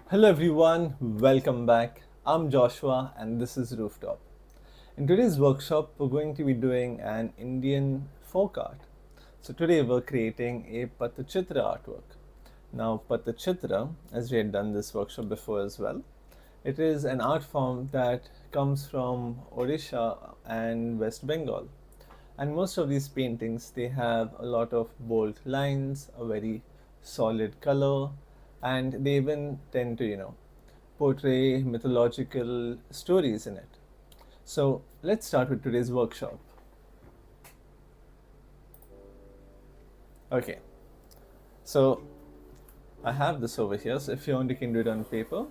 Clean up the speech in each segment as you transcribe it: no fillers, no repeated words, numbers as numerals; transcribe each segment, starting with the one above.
Hello everyone, welcome back. I'm Joshua and this is Rooftop. In today's workshop, we're going to be doing an Indian folk art. So today we're creating a Pattachitra artwork. Now Pattachitra, as we had done this workshop before as well, it is an art form that comes from Odisha and West Bengal. And most of these paintings, they have a lot of bold lines, a very solid color, and they even tend to, portray mythological stories in it. So let's start with today's workshop. Okay, so I have this over here. So if you want, you can do it on paper,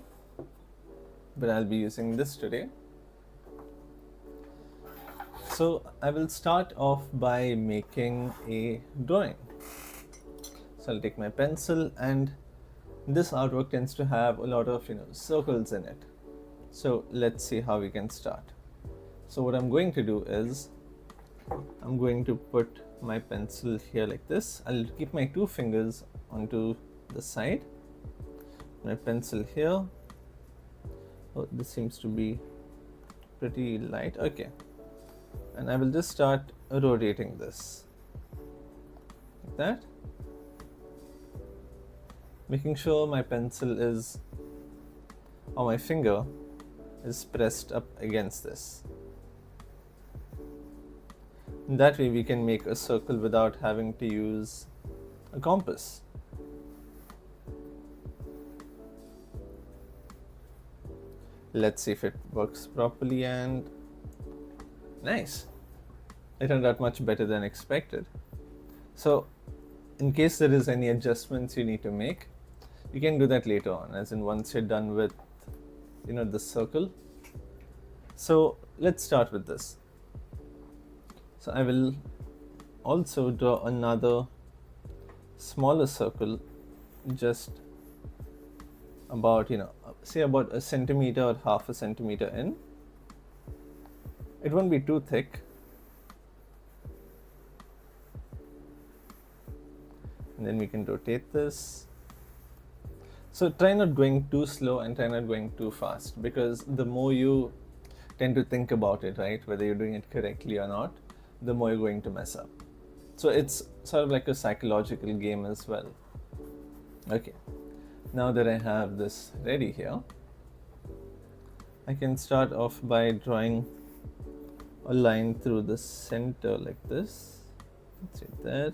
but I'll be using this today. So I will start off by making a drawing. So I'll take my pencil, and this artwork tends to have a lot of circles in it. So let's see how we can start. So what I'm going to do is I'm going to put my pencil here like this. I'll keep my two fingers onto the side, my pencil here. Oh, this seems to be pretty light. Okay, and I will just start rotating this like that, making sure my pencil is, or my finger is pressed up against this. That way we can make a circle without having to use a compass. Let's see if it works properly, and nice. It turned out much better than expected. So in case there is any adjustments you need to make, you can do that later on, as in once you're done with the circle. So let's start with this. So I will also draw another smaller circle, just about say about a centimeter or half a centimeter in. It won't be too thick, and then we can rotate this. So try not going too slow and try not going too fast, because the more you tend to think about it, right, whether you're doing it correctly or not, the more you're going to mess up. So it's sort of like a psychological game as well. Okay, now that I have this ready here, I can start off by drawing a line through the center like this. Let's see there.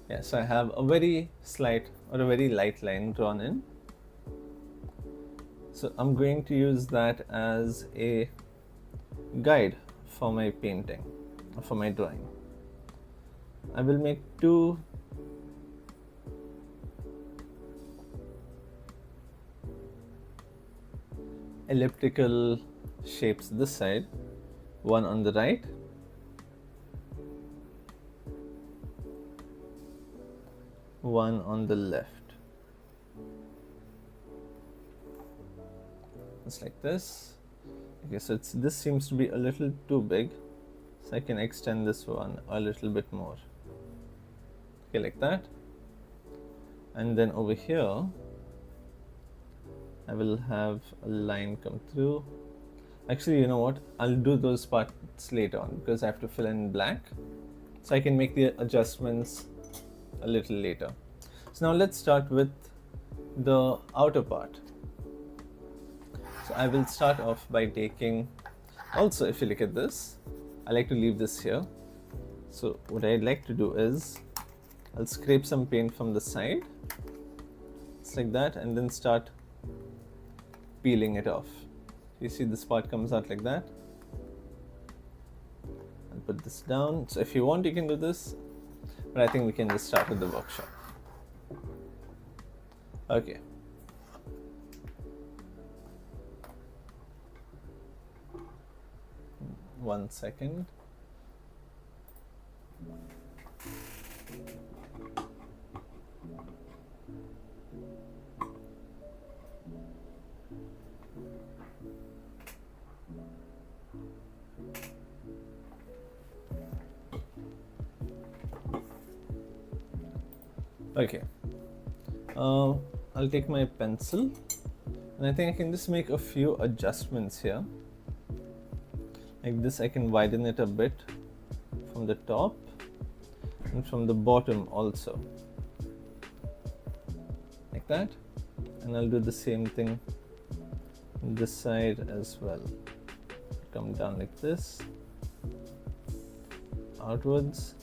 Yeah, so I have a very slight or a very light line drawn in. So I'm going to use that as a guide for my painting, for my drawing. I will make two elliptical shapes this side, one on the right, one on the left. Just like this. Okay, so this seems to be a little too big, so I can extend this one a little bit more. Okay, like that. And then over here, I will have a line come through. Actually, you know what? I'll do those parts later on, because I have to fill in black. So I can make the adjustments a little later. So now let's start with the outer part. So I will start off by taking, also if you look at this, I like to leave this here. So what I'd like to do is, I'll scrape some paint from the side, just like that, and then start peeling it off. You see this part comes out like that. I'll put this down. So if you want, you can do this, but I think we can just start with the workshop. Okay. One second. Okay. I'll take my pencil and I think I can just make a few adjustments here. Like this, I can widen it a bit from the top and from the bottom also, like that. And I'll do the same thing on this side as well. Come down like this, outwards,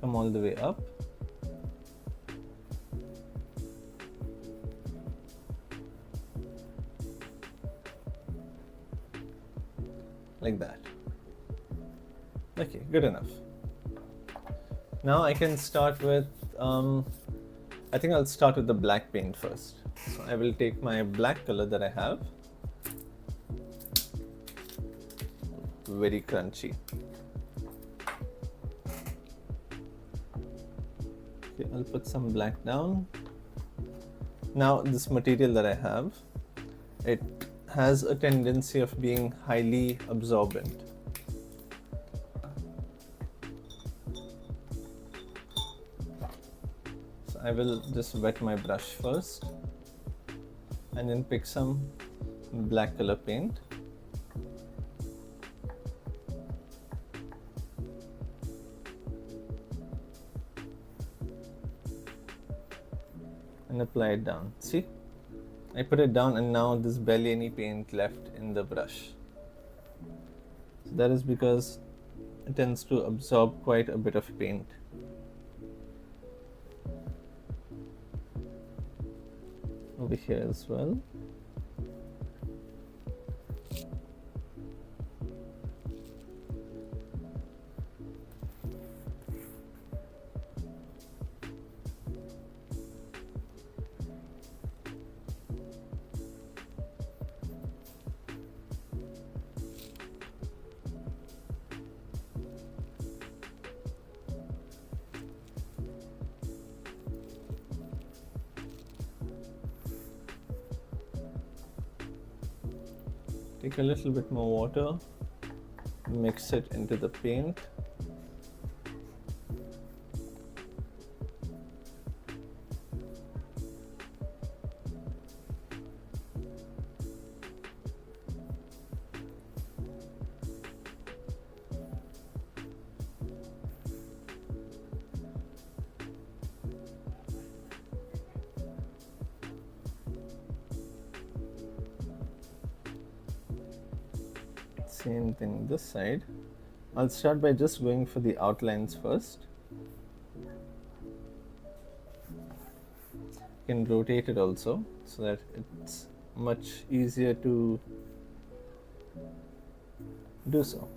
come all the way up. Like that. Okay, good enough. Now I can start with, I think I'll start with the black paint first. So I will take my black color that I have, very crunchy. Okay, I'll put some black down. Now this material that I have, it has a tendency of being highly absorbent. So I will just wet my brush first and then pick some black color paint. And apply it down. See? I put it down and now there's barely any paint left in the brush. So that is because it tends to absorb quite a bit of paint. Over here as well. Take a little bit more water, mix it into the paint. Same thing this side. I'll start by just going for the outlines first. You can rotate it also so that it's much easier to do so.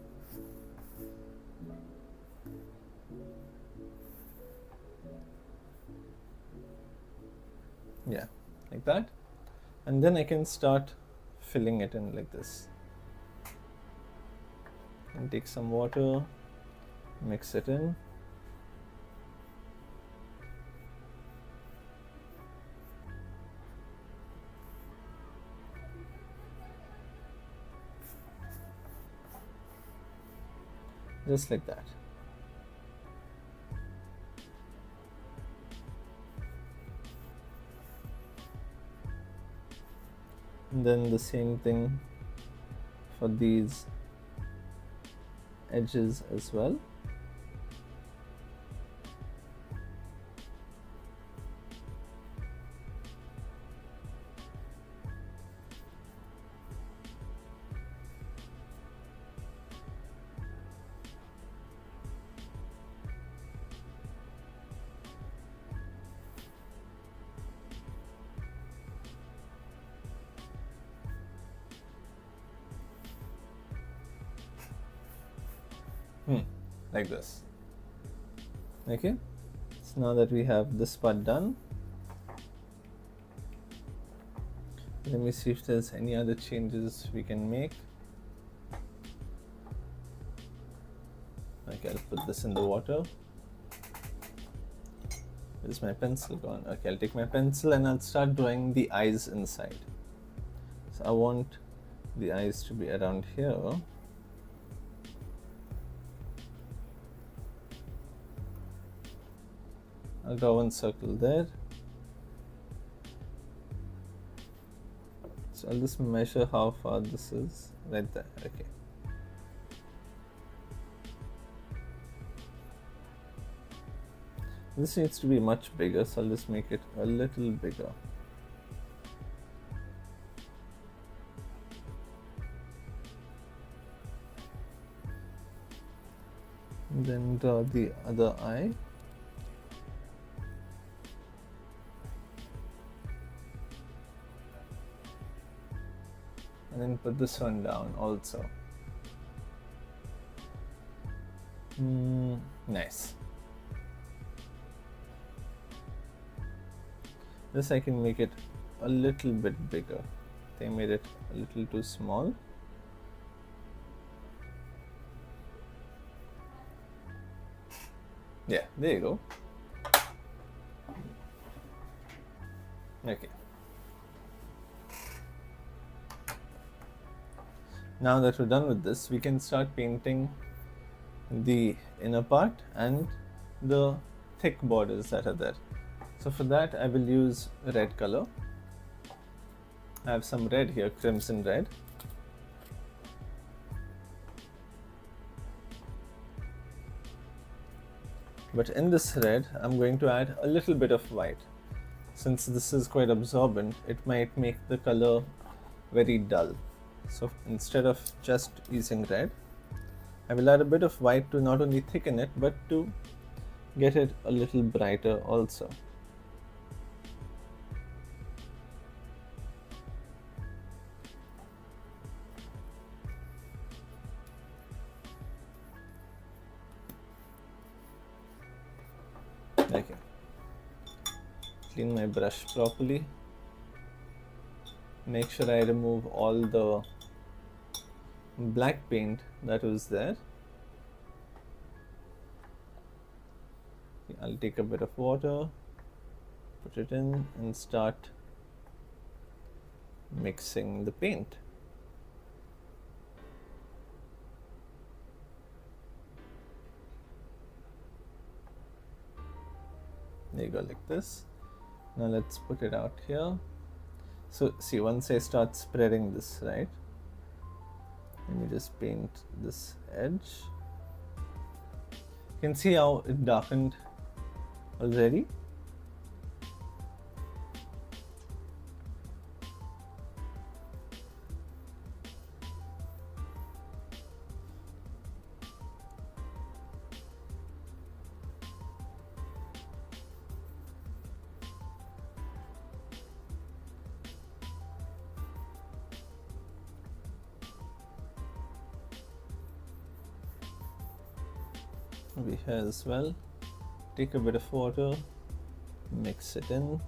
Yeah, like that. And then I can start filling it in like this. And take some water, mix it in. Just like that. And then the same thing for these edges as well. Like this. Okay, so now that we have this part done, let me see if there's any other changes we can make. Okay, I'll put this in the water. Where's my pencil gone? Okay, I'll take my pencil and I'll start drawing the eyes inside. So I want the eyes to be around here. I'll draw one circle there. I'll just measure how far this is. Right there. Okay. This needs to be much bigger, so I'll just make it a little bigger. And then draw the other eye. And then put this one down also. Nice. This I can make it a little bit bigger. They made it a little too small. Yeah, there you go. Okay. Now that we're done with this, we can start painting the inner part and the thick borders that are there. So for that I will use red color. I have some red here, crimson red. But in this red, I'm going to add a little bit of white. Since this is quite absorbent, it might make the color very dull. So instead of just using red, I will add a bit of white to not only thicken it, but to get it a little brighter also. Okay. Clean my brush properly. Make sure I remove all the black paint that was there. I'll take a bit of water, put it in and start mixing the paint. There you go, like this. Now let's put it out here. So see, once I start spreading this, right, let me just paint this edge. You can see how it darkened already. Over here as well. Take a bit of water, mix it in.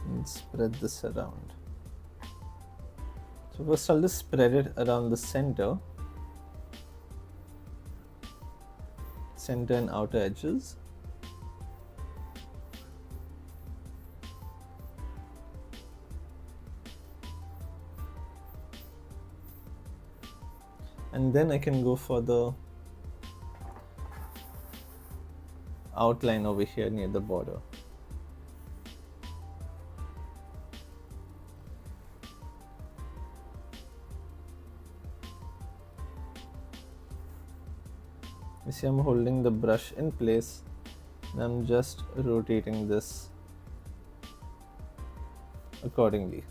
And spread this around. So first I'll just spread it around the center and outer edges. And then I can go for the outline over here near the border. You see, I'm holding the brush in place and I'm just rotating this accordingly.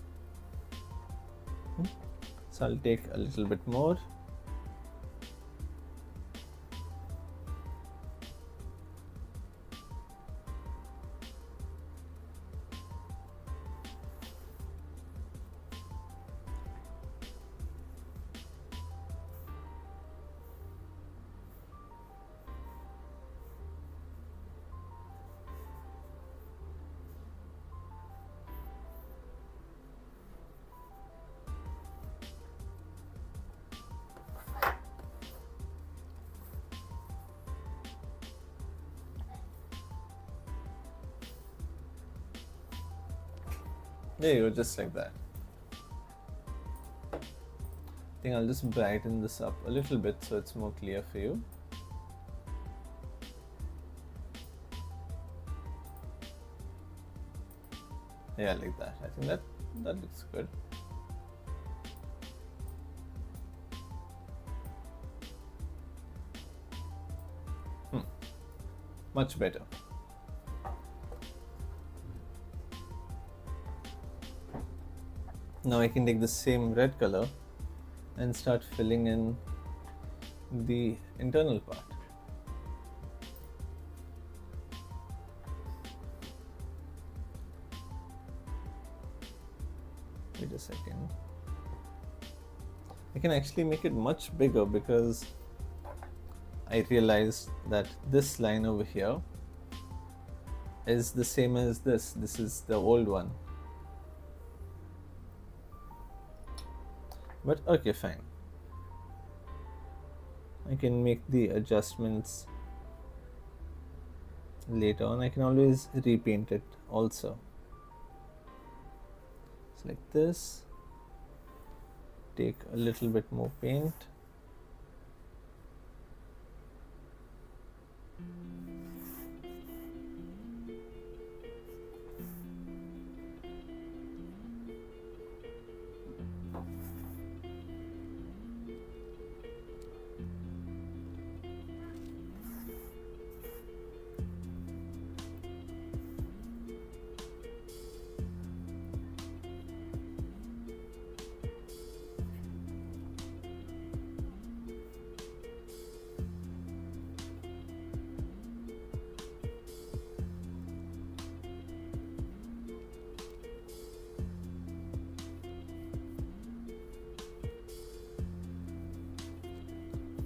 So I'll take a little bit more. There you go, just like that. I think I'll just brighten this up a little bit so it's more clear for you. Yeah, like that. I think that looks good. Much better. Now I can take the same red color and start filling in the internal part. Wait a second. I can actually make it much bigger because I realized that this line over here is the same as this. This is the old one. But okay, fine. I can make the adjustments later on. I can always repaint it also. So like this. Take a little bit more paint.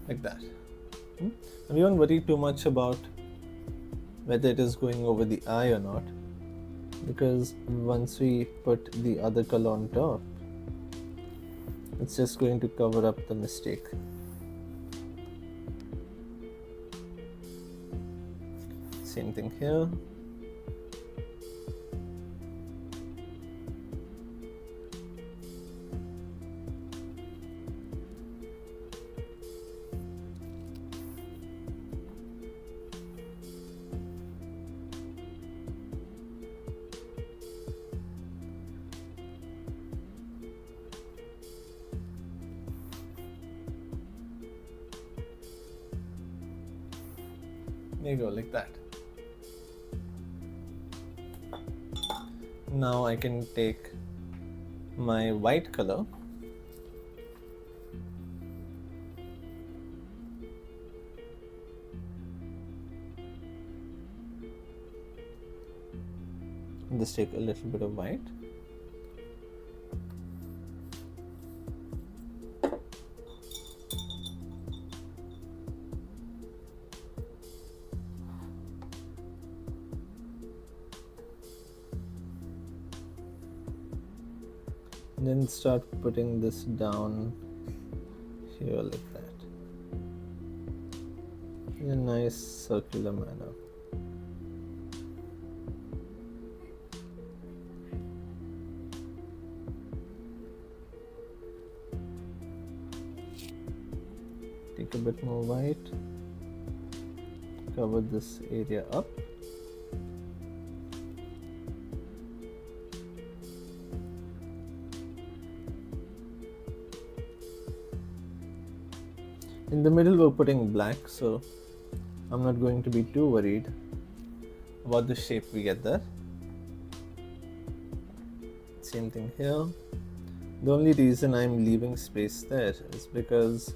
Like that. And we don't worry too much about whether it is going over the eye or not, because once we put the other color on top, it's just going to cover up the mistake. Same thing here. There you go, like that. Now I can take my white color and just take a little bit of white. And then start putting this down here like that in a nice circular manner. Take a bit more white, cover this area up. In the middle we're putting black, so I'm not going to be too worried about the shape we get there. Same thing here. The only reason I'm leaving space there is because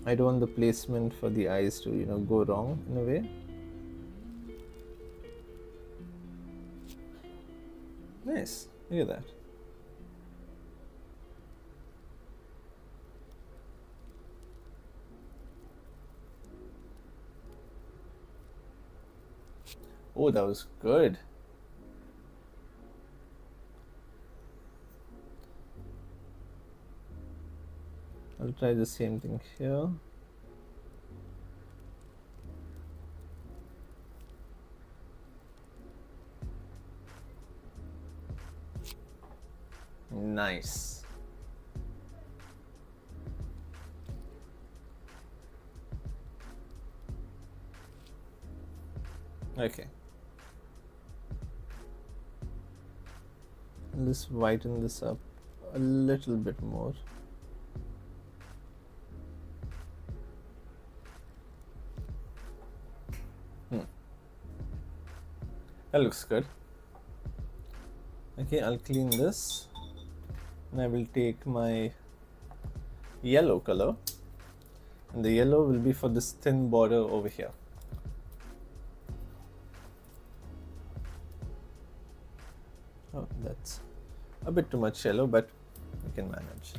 I don't want the placement for the eyes to, go wrong in a way. Nice, look at that. Oh, that was good. I'll try the same thing here. Nice. Okay. Let's whiten this up a little bit more. That looks good. Okay, I'll clean this and I will take my yellow color, and the yellow will be for this thin border over here. Oh, that's a bit too much yellow, but we can manage.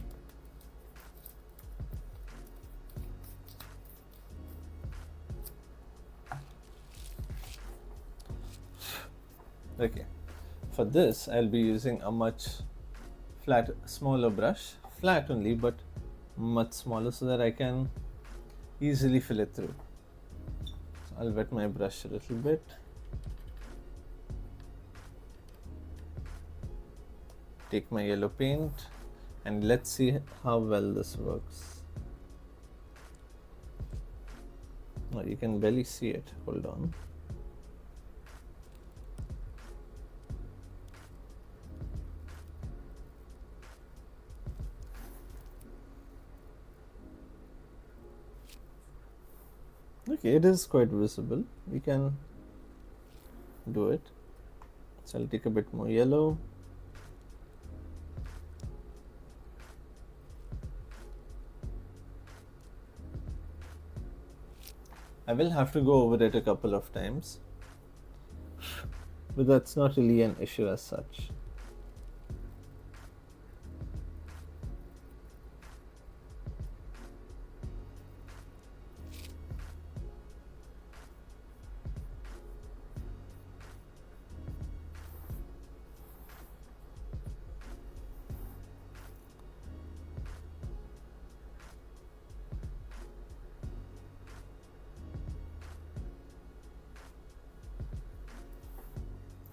Okay, for this I'll be using a much smaller brush, flat only, but much smaller, so that I can easily fill it through. So I'll wet my brush a little bit. Take my yellow paint and let's see how well this works. Oh, you can barely see it. Hold on. Okay, it is quite visible. We can do it. So I'll take a bit more yellow. I will have to go over it a couple of times, but that's not really an issue as such.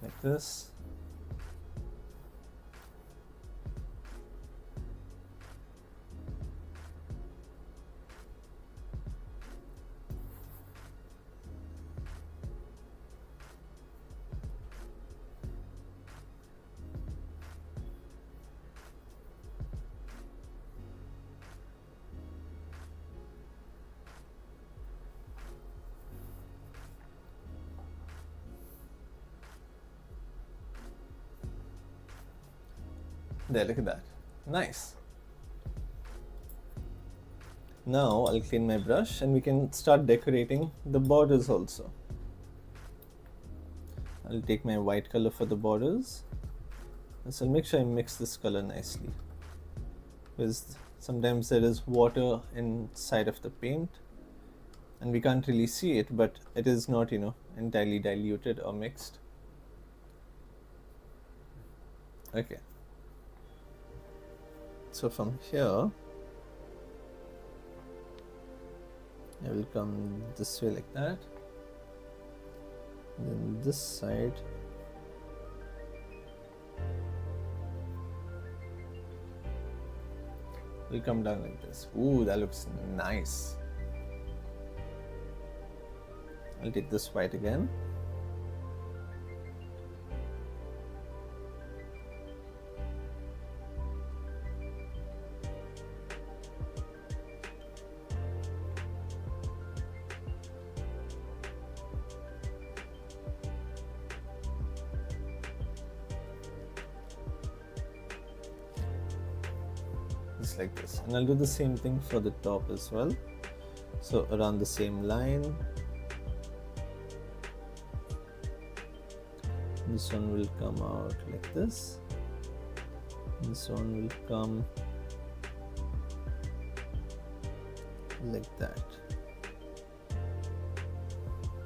Like this. There, look at that. Nice. Now I'll clean my brush and we can start decorating the borders also. I'll take my white color for the borders. So I'll make sure I mix this color nicely, because sometimes there is water inside of the paint and we can't really see it, but it is not, entirely diluted or mixed. Okay. So from here, I will come this way like that. And then this side. Will come down like this. Ooh, that looks nice. I'll take this white again. Just like this, and I'll do the same thing for the top as well. So around the same line, this one will come out like this, this one will come like that.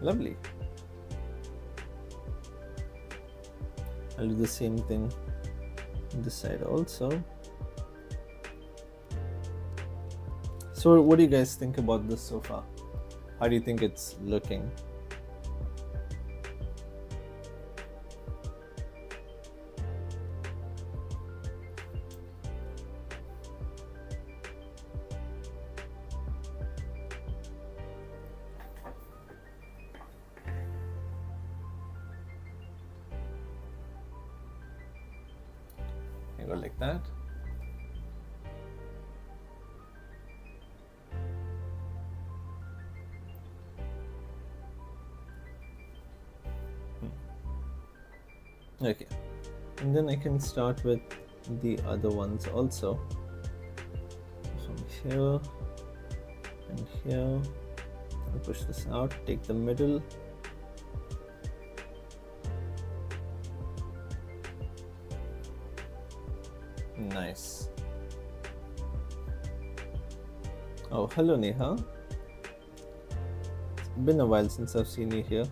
Lovely. I'll do the same thing on this side also. So what do you guys think about this so far? How do you think it's looking? go like that. Okay, and then I can start with the other ones also. From here and here, I'll push this out, take the middle. Nice. Oh, hello Neha. It's been a while since I've seen you here.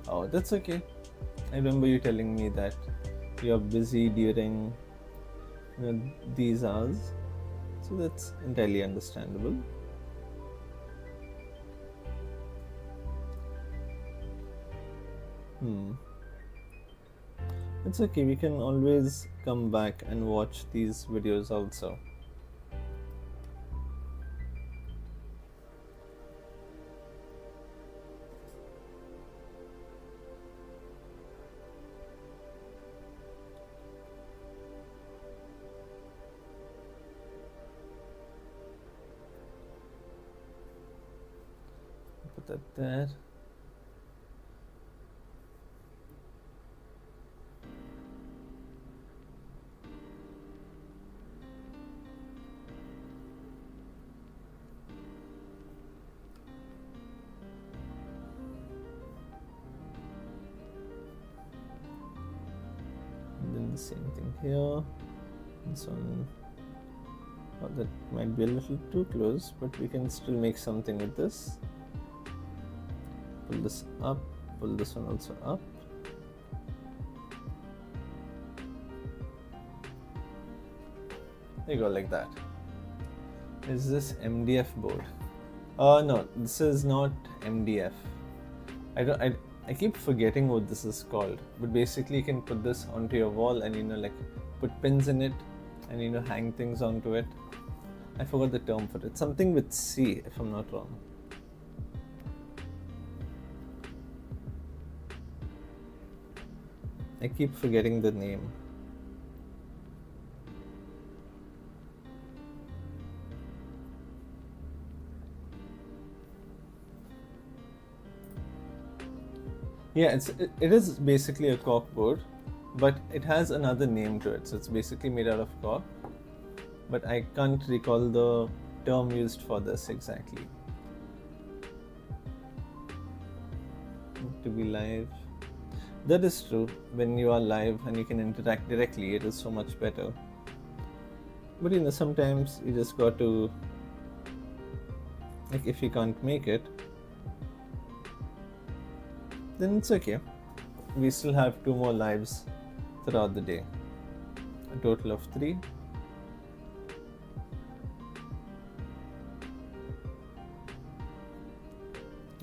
Oh, that's okay. I remember you telling me that you're busy during these hours, so that's entirely understandable. It's okay, we can always come back and watch these videos also. Put that there. And then the same thing here. This one, oh, that might be a little too close, but we can still make something with this. Pull this up, pull this one also up. There you go, like that. Is this MDF board? No, this is not MDF. I keep forgetting what this is called, but basically you can put this onto your wall and like put pins in it and hang things onto it. I forgot the term for it. Something with C, if I'm not wrong. I keep forgetting the name. Yeah, it is basically a cork board, but it has another name to it. So it's basically made out of cork, but I can't recall the term used for this exactly. To be live. That is true. When you are live and you can interact directly, it is so much better. But sometimes you just got to, like, if you can't make it, then it's okay. We still have 2 more lives throughout the day. A total of 3.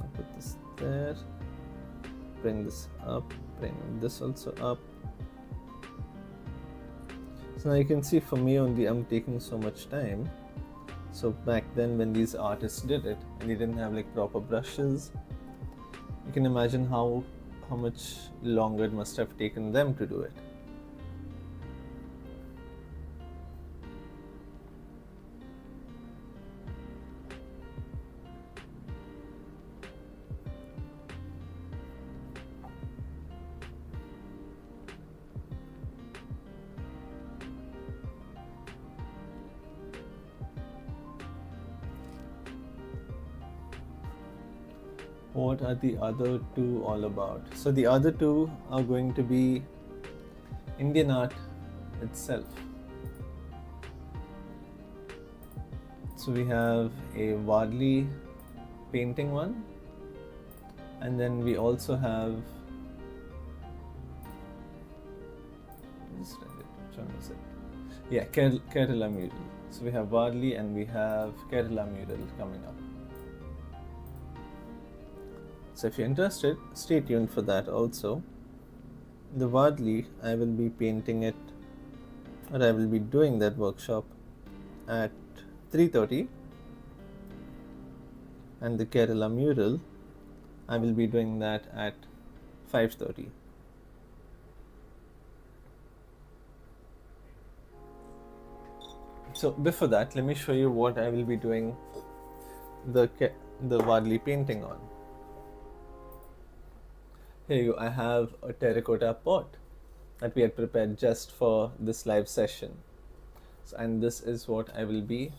I'll put this there. Bring this up. Bring this also up. So now you can see for me only I'm taking so much time. So back then when these artists did it and they didn't have like proper brushes, you can imagine how much longer it must have taken them to do it. What are the other 2 all about? So the other 2 are going to be Indian art itself. So we have a Wadli painting one, and then we also have Kerala mural. So we have Wadli and we have Kerala mural coming up. So if you're interested, stay tuned for that also. The Wadli, I will be painting it, or I will be doing that workshop at 3:30, and the Kerala mural, I will be doing that at 5:30. So before that, let me show you what I will be doing the Wadli painting on. Here you, I have a terracotta pot that we had prepared just for this live session. So, and this is what I will be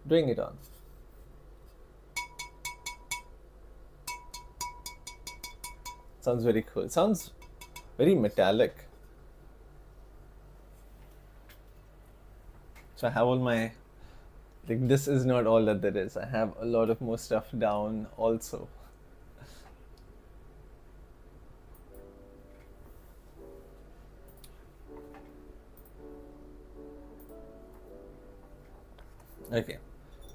doing it on. Sounds very cool. Sounds very metallic. So I have all my, like, this is not all that there is. I have a lot of more stuff down also. Okay,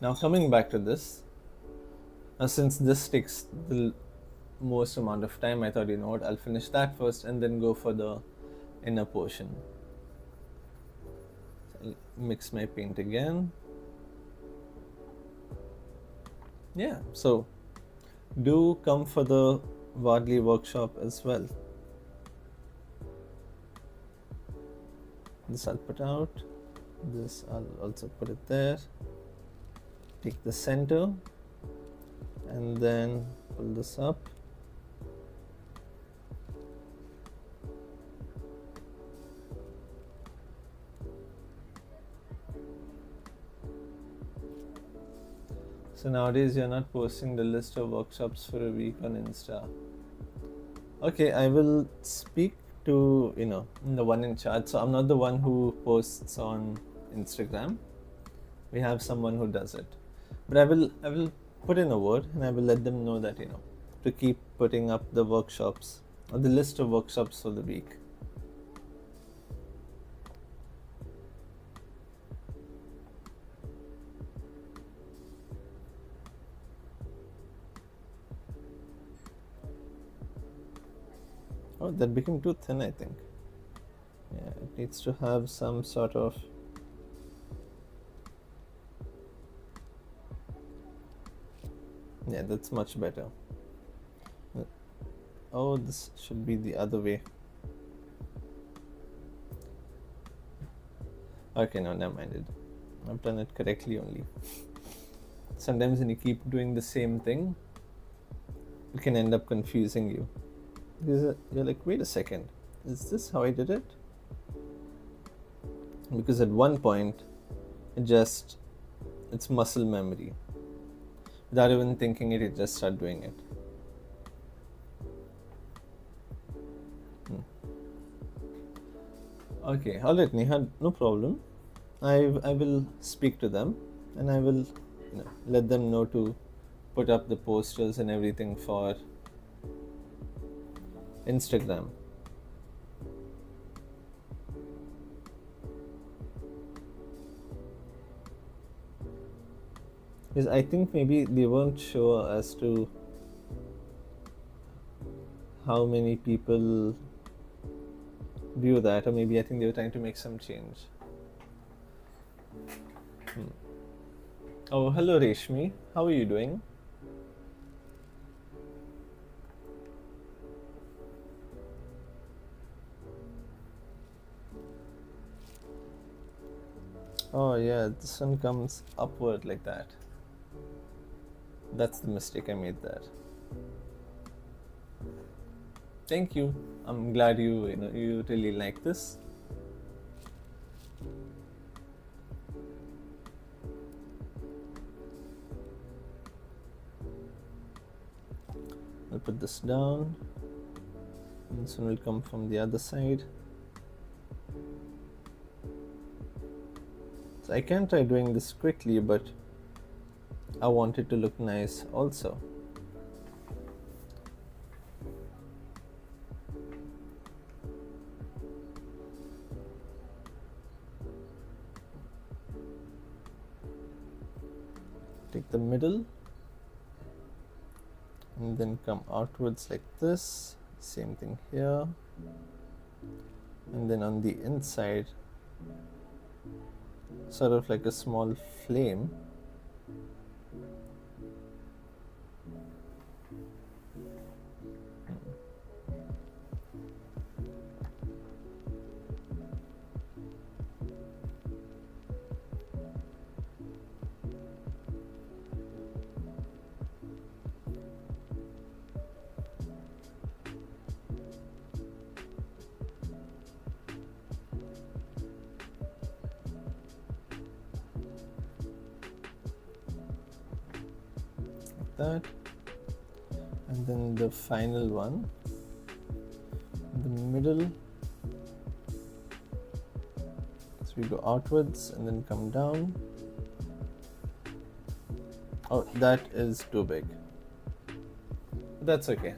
now coming back to this, since this takes the most amount of time, I thought, you know what, I'll finish that first and then go for the inner portion. So I'll mix my paint again. Yeah, so do come for the Wadli workshop as well. This I'll put out, this I'll also put it there. Take the center and then pull this up. So nowadays you're not posting the list of workshops for a week on Insta. Okay, I will speak to, you know, the one in charge. So I'm not the one who posts on Instagram. We have someone who does it. But I will put in a word and I will let them know that, you know, to keep putting up the workshops or the list of workshops for the week. Oh, that became too thin, I think. Yeah, it needs to have some sort of... Yeah, that's much better. Oh, this should be the other way. Okay, no, never mind it. I've done it correctly only. Sometimes when you keep doing the same thing, it can end up confusing you. Because you're like, wait a second, is this how I did it? Because at one point, it's muscle memory. Without even thinking it, you just start doing it. Okay, alright, Neha, no problem. I will speak to them and I will, you know, let them know to put up the posters and everything for Instagram. Because I think maybe they weren't sure as to how many people view that, or maybe I think they were trying to make some change. Oh, hello Reshmi, how are you doing? Oh yeah, this one comes upward like that. That's the mistake I made there. Thank you. I'm glad you really like this. I'll put this down. This one will come from the other side. So I can try doing this quickly, but I want it to look nice also. Take the middle and then come outwards like this. Same thing here. And then on the inside, sort of like a small flame. That, and then the final one in the middle, so we go outwards and then come down. Oh, that is too big. That's okay.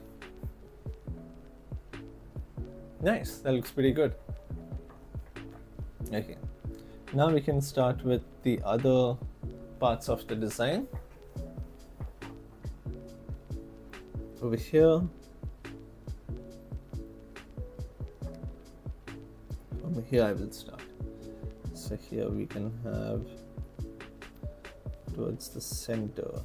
Nice, that looks pretty good. Okay, now we can start with the other parts of the design. Over here, from here I will start. So here we can have towards the center.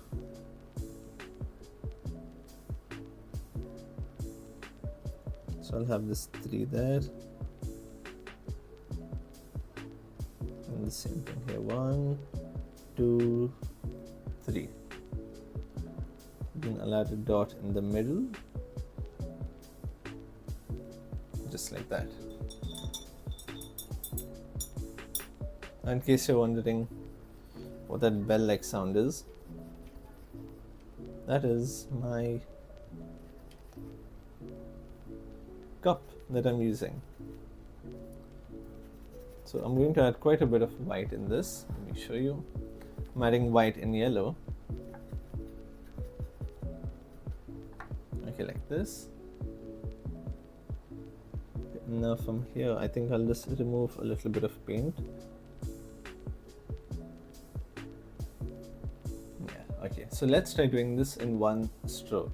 So I'll have this 3 there, and the same thing here, 1, 2, 3. Then I'll add a dot in the middle, just like that. In case you're wondering what that bell-like sound is, that is my cup that I'm using. So I'm going to add quite a bit of white in this. Let me show you. I'm adding white and yellow. Okay, like this. Now from here, I think I'll just remove a little bit of paint. Yeah, okay. So let's try doing this in one stroke.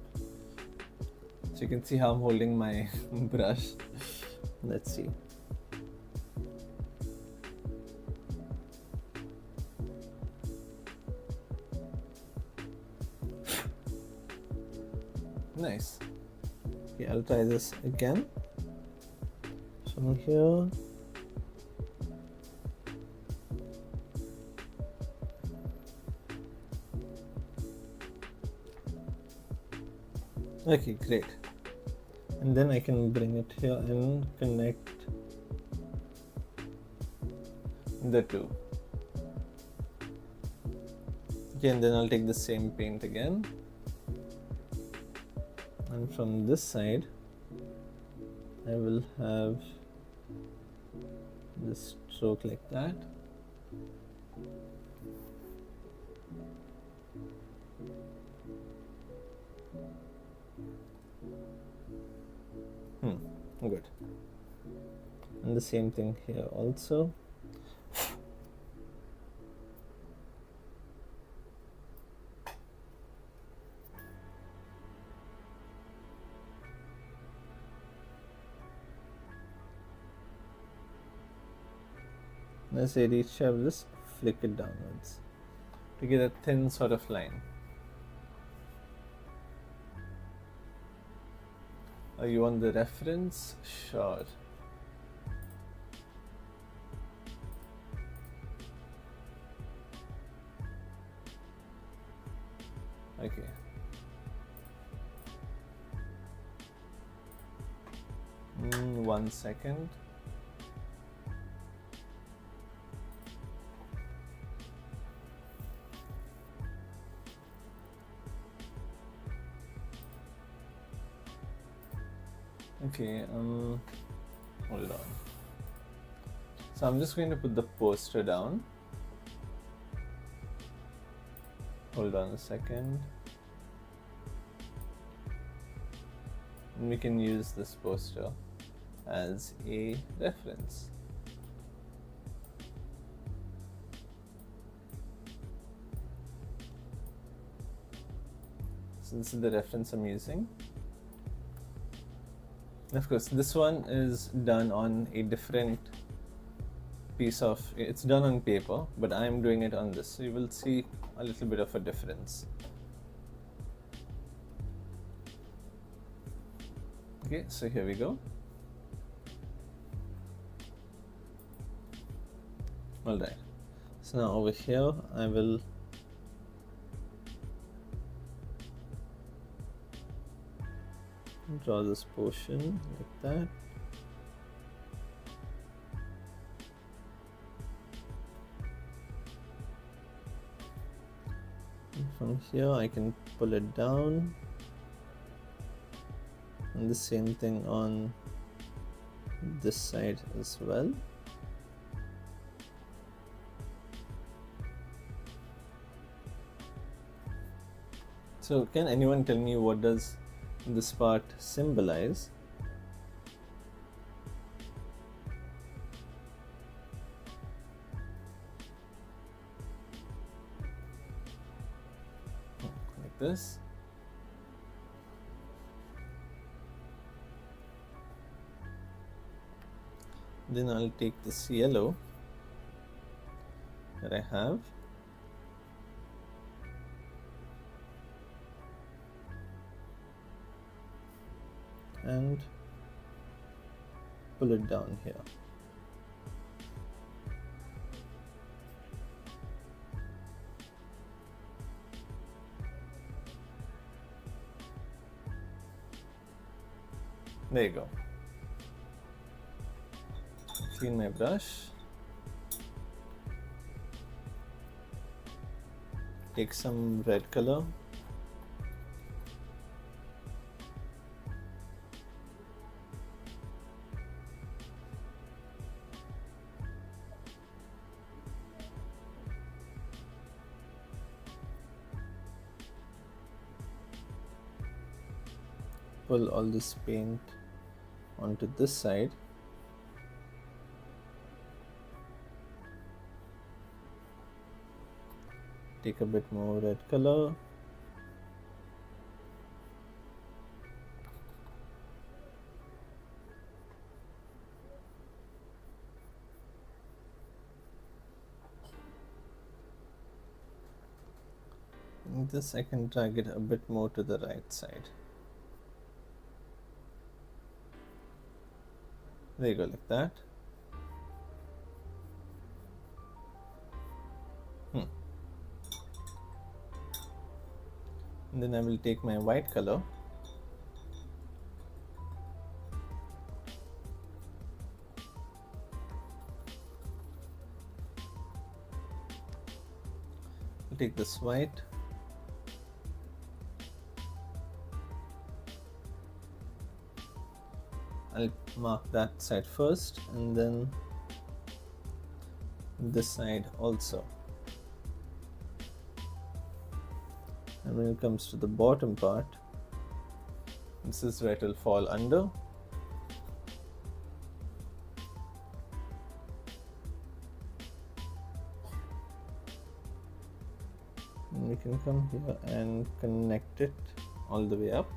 So you can see how I'm holding my brush. Let's see. Nice. Okay, I'll try this again. From here. Okay, great. And then I can bring it here and connect the two. Okay, and then I'll take the same paint again. And from this side, I will have this stroke like that. Good. And the same thing here also. As I reach, I will just flick it downwards to get a thin sort of line. Are you on the reference? Sure. Okay. One second. Okay, hold on. So I'm just going to put the poster down. Hold on a second. And we can use this poster as a reference. So this is the reference I'm using. Of course, this one is done on a different piece of, it's done on paper, but I'm doing it on this, so you will see a little bit of a difference. Okay, so here we go. Alright, so now over here I will draw this portion like that. And from here I can pull it down, and the same thing on this side as well. So can anyone tell me what does this part symbolize? Like this. Then I'll take this yellow that I have, and pull it down here. There you go. Clean my brush. Take some red color. Pull all this paint onto this side. Take a bit more red color. And this I can drag it a bit more to the right side. There you go, like that. And then I will take my white color, I'll take this white, I'll mark that side first and then this side also. And when it comes to the bottom part, this is where it will fall under. And we can come here and connect it all the way up.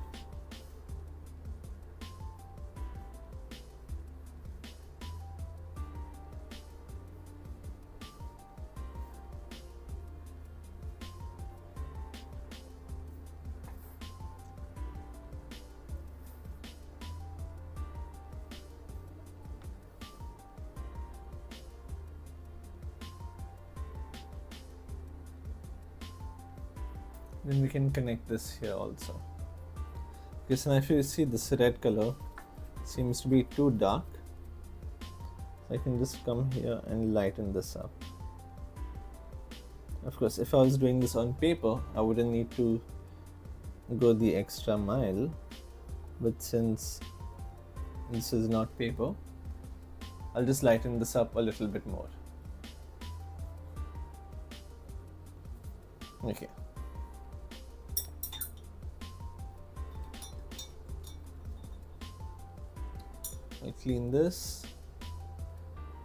Then we can connect this here also. Okay, so now if you see, this red color seems to be too dark, so I can just come here and lighten this up. Of course, if I was doing this on paper, I wouldn't need to go the extra mile, but since this is not paper, I'll just lighten this up a little bit more. Okay. I'll clean this,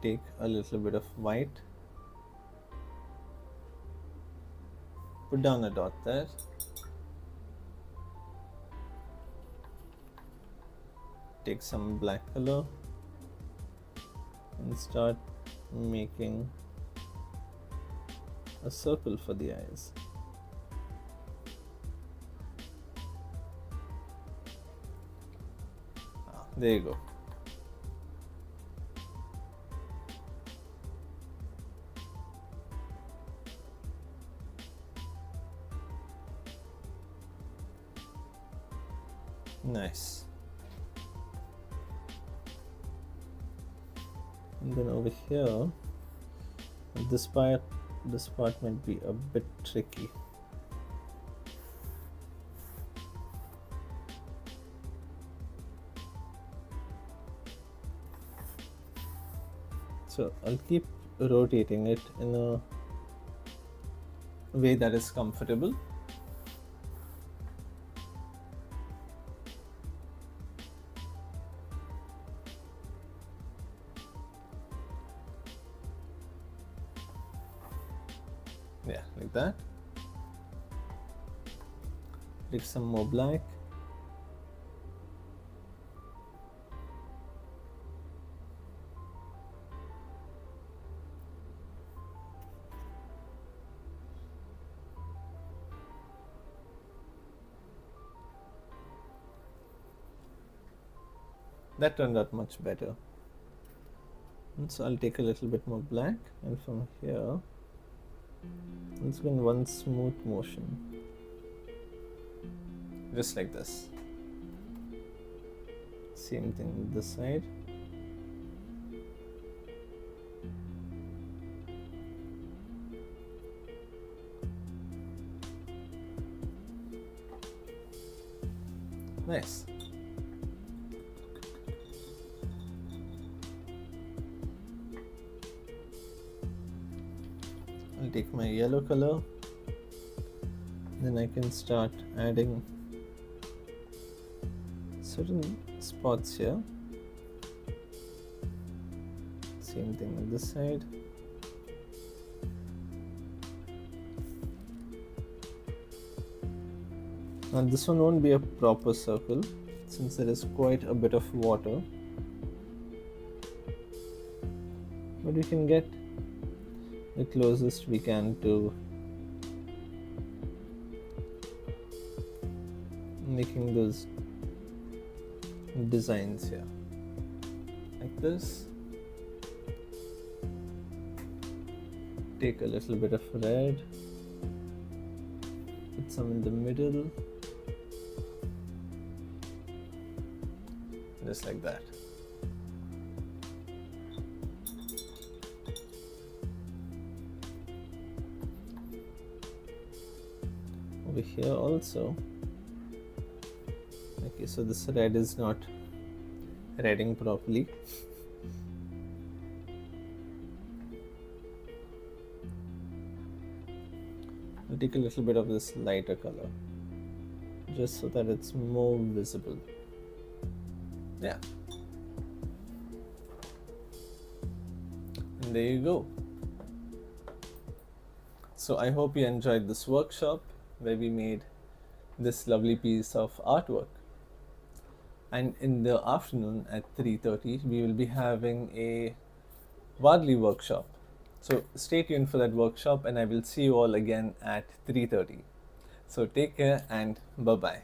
take a little bit of white, put down a dot there, take some black color and start making a circle for the eyes. There you go. Nice. And then over here, this part might be a bit tricky. So I'll keep rotating it in a way that is comfortable. Yeah, like that. Take some more black. That turned out much better. And so I'll take a little bit more black, and from here let's go in one smooth motion, just like this. Same thing with this side. Nice. I'll take my yellow color, then I can start adding certain spots here. Same thing on this side. Now this one won't be a proper circle since there is quite a bit of water, but we can get the closest we can to making those designs here, like this. Take a little bit of red, put some in the middle, just like that. Over here also. Okay, so this red is not reading properly. I'll take a little bit of this lighter color just so that it's more visible. Yeah. And there you go. So I hope you enjoyed this workshop where we made this lovely piece of artwork. And in the afternoon at 3:30, we will be having a Wadli workshop. So stay tuned for that workshop, and I will see you all again at 3:30. So take care and bye-bye.